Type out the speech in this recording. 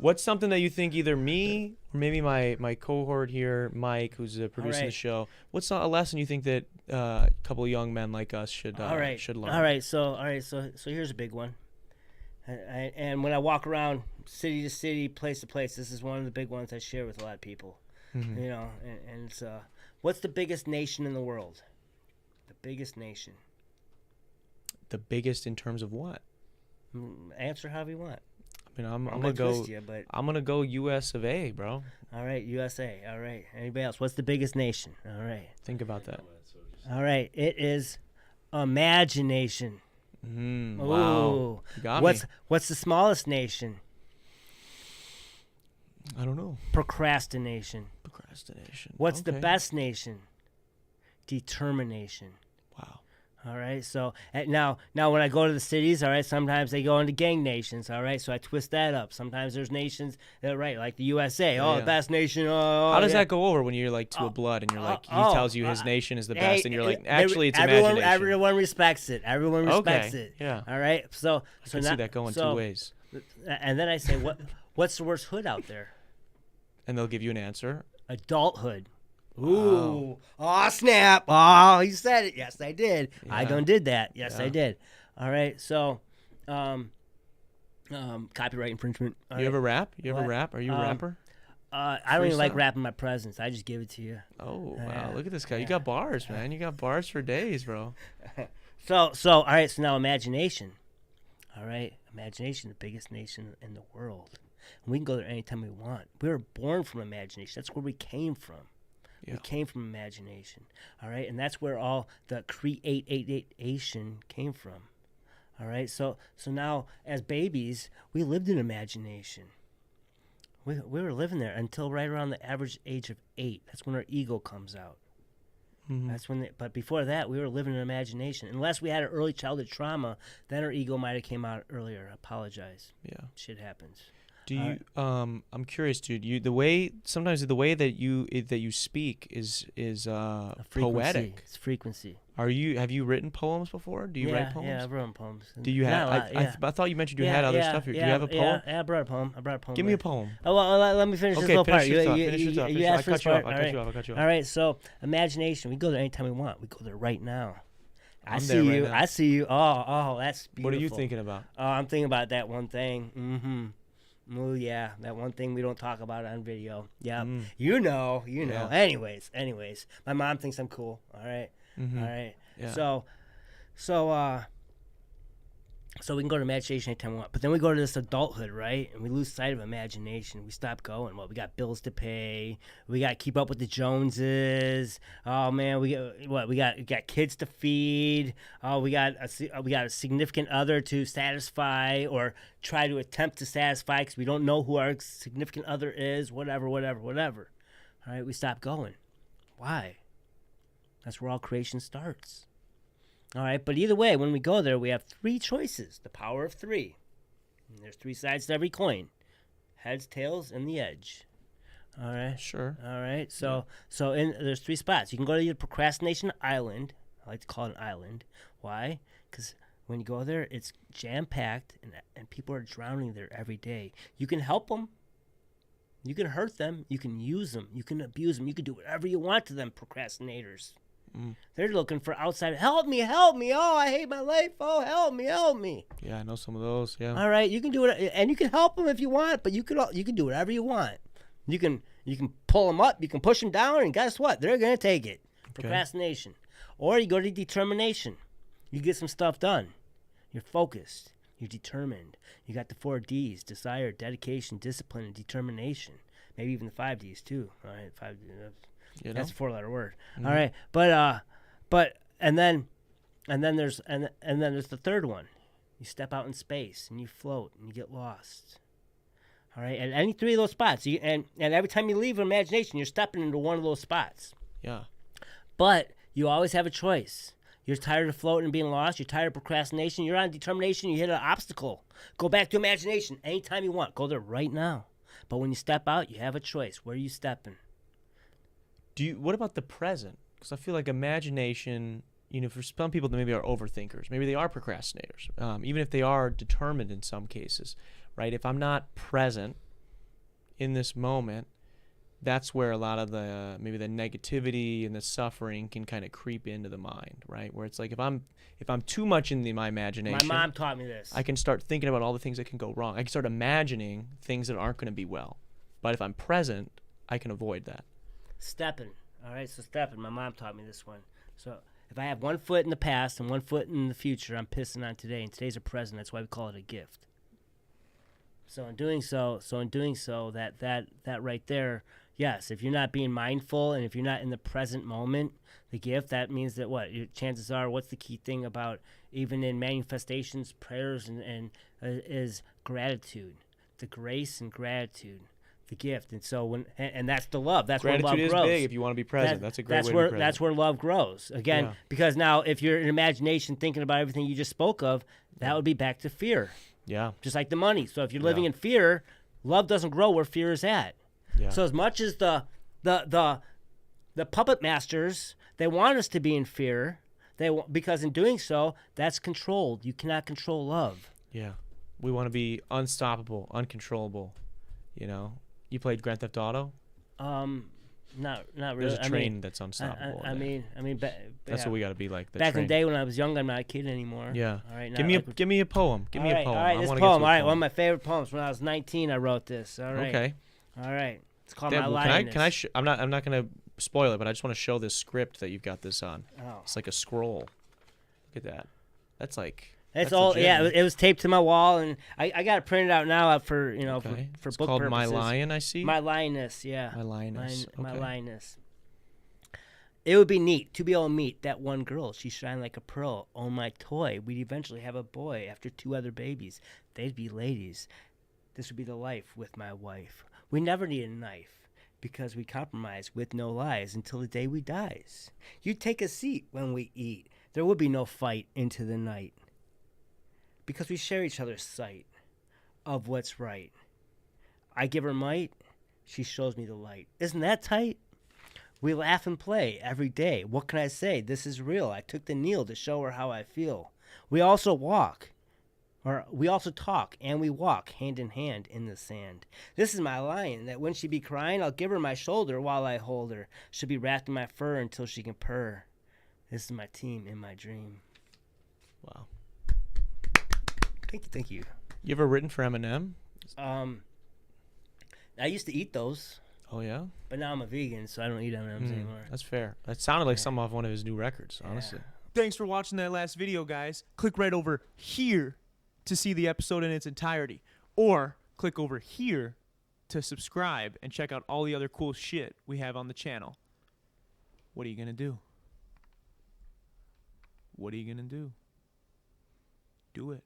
What's something that you think either me or maybe my cohort here, Mike, who's producing the show, what's a lesson you think that a couple of young men like us should learn? All right. So here's a big one. And when I walk around city to city, place to place, this is one of the big ones I share with a lot of people. Mm-hmm. You know, and it's what's the biggest nation in the world? The biggest nation. The biggest in terms of what? Answer however you want. I mean, I'm gonna go. Twist you, but... I'm gonna go U.S. of A, bro. All right, USA. All right. Anybody else? What's the biggest nation? All right. Think about that. All right. It is imagination. Wow. You got me. What's the smallest nation? I don't know. Procrastination. What's the best nation? Determination. Wow. All right. So now when I go to the cities, all right, sometimes they go into gang nations. All right. So I twist that up. Sometimes there's nations that like the USA. The best nation. How does that go over when you're like to a blood and you're like he tells you his nation is the best and you're like actually it's imagination. Everyone respects it. Everyone respects it. Yeah. All right. So I can see that going two ways. And then I say what's the worst hood out there? And they'll give you an answer. Adulthood. Ooh. Wow. Oh, snap. Oh, he said it. Yes, I did. Yeah. I done did that. Yes, Yeah. I did. All right. So, copyright infringement. You ever rap? You ever rap? Are you a rapper? I don't even like rapping my presence. I just give it to you. Oh, wow. Look at this guy. You got bars, man. You got bars for days, bro. So, all right. So now imagination. All right. Imagination, the biggest nation in the world. And we can go there anytime we want. We were born from imagination. That's where we came from. Yeah. We came from imagination. All right. And that's where all the creation came from. All right. So now as babies, we lived in imagination. We were living there until right around the average age of 8. That's when our ego comes out. Mm-hmm. That's when. But before that, we were living in imagination. Unless we had an early childhood trauma, then our ego might have came out earlier. I apologize. Yeah. Shit happens. Do you? I'm curious, dude. Sometimes the way that you speak is poetic. It's frequency. Have you written poems before? Do you write poems? Yeah, I've written poems. Do you have? I thought you mentioned you had other stuff here. Do you have a poem? Yeah, I brought a poem. Give me a poem. Oh, well, let me finish this little part. Finish your thought. You asked for this part. I'll cut you off. All right, so imagination. We go there anytime we want. We go there right now. I'm there right now. I see you. Oh, that's beautiful. What are you thinking about? Oh, I'm thinking about that one thing. Mm-hmm. Oh, yeah, that one thing we don't talk about on video. Yeah, you know. Yeah. Anyways, my mom thinks I'm cool. All right, Mm-hmm. all right. Yeah. So we can go to imagination anytime we want. But then we go to this adulthood, right? And we lose sight of imagination. We stop going. Well, we got bills to pay. We got to keep up with the Joneses. Oh man, we got kids to feed. Oh, we got a significant other to satisfy or try to attempt to satisfy because we don't know who our significant other is. Whatever. All right, we stop going. Why? That's where all creation starts. All right, but either way, when we go there, we have 3 choices, the power of 3. And there's 3 sides to every coin, heads, tails, and the edge. All right? Sure. All right, so there's 3 spots. You can go to the procrastination island. I like to call it an island. Why? Because when you go there, it's jam-packed, and people are drowning there every day. You can help them. You can hurt them. You can use them. You can abuse them. You can do whatever you want to them, procrastinators. They're looking for outside. Help me. Oh, I hate my life. Oh, help me. Yeah, I know some of those. Yeah. All right, you can do it, and you can help them if you want. But you can do whatever you want. You can pull them up. You can push them down, and guess what? They're gonna take it. Procrastination, or you go to determination. You get some stuff done. You're focused. You're determined. You got the 4 Ds: desire, dedication, discipline, and determination. Maybe even the 5 Ds too. All right, 5 Ds. That's a 4-letter word. Mm-hmm. All right, but and then there's the third one. You step out in space and you float and you get lost. All right, at any 3 of those spots, and every time you leave imagination, you're stepping into one of those spots. Yeah. But you always have a choice. You're tired of floating and being lost. You're tired of procrastination. You're on determination. You hit an obstacle. Go back to imagination anytime you want. Go there right now. But when you step out, you have a choice. Where are you stepping? What about the present? Because I feel like imagination, for some people that maybe are overthinkers, maybe they are procrastinators, even if they are determined in some cases, right? If I'm not present, in this moment, that's where a lot of the maybe the negativity and the suffering can kind of creep into the mind, right? Where it's like if I'm too much in my imagination, My mom taught me this. I can start thinking about all the things that can go wrong. I can start imagining things that aren't going to be well. But if I'm present, I can avoid that. Stepping. All right, so stepping. My mom taught me this one. So if I have one foot in the past and one foot in the future, I'm pissing on today, and today's a present. That's why we call it a gift. So in doing so, that right there, yes, if you're not being mindful and if you're not in the present moment, the gift, that means that what? Your chances are, what's the key thing about even in manifestations, prayers, and is gratitude, the grace and gratitude, the gift. And so and that's the love. That's where love grows. Gratitude is big if you want to be present. That's a great way to be present. That's where love grows. Again, because now if you're in imagination thinking about everything you just spoke of, that would be back to fear. Yeah. Just like the money. So if you're living in fear, love doesn't grow where fear is at. Yeah. So as much as the puppet masters, they want us to be in fear, because in doing so, that's controlled. You cannot control love. Yeah. We want to be unstoppable, uncontrollable. You know, you played Grand Theft Auto? Not really. There's a train that's unstoppable. I mean, that's what we got to be like. Back in the day when I was young, I'm not a kid anymore. Yeah. All right. Give me a poem. Give me a poem. All right, this poem. All right, one of my favorite poems. When I was 19, I wrote this. All right. Okay. All right. It's called Damn, My well, Lioness. I'm not gonna spoil it, but I just want to show this script that you've got this on. Oh. It's like a scroll. Look at that. That's like. It's all legit. yeah. It was taped to my wall, and I got it printed out now for Okay. for It's book called purposes. My Lion, I see. My Lioness, yeah. My Lioness. My Okay. Lioness. It would be neat to be able to meet that one girl. She shined like a pearl. Oh, my toy. We'd eventually have a boy after 2 other babies. They'd be ladies. This would be the life with my wife. We never need a knife because we compromise with no lies until the day we dies. You take a seat when we eat. There would be no fight into the night because we share each other's sight of what's right. I give her might. She shows me the light. Isn't that tight? We laugh and play every day. What can I say? This is real. I took the kneel to show her how I feel. We also talk, and we walk hand in hand in the sand. This is my lion, that when she be crying, I'll give her my shoulder while I hold her. She'll be wrapped in my fur until she can purr. This is my team in my dream. Wow. Thank you. You ever written for Eminem? I used to eat those. Oh yeah. But now I'm a vegan, so I don't eat M&Ms anymore. That's fair. That sounded like something off one of his new records, honestly. Thanks for watching that last video, guys. Click right over here to see the episode in its entirety. Or click over here to subscribe and check out all the other cool shit we have on the channel. What are you going to do? What are you going to do? Do it.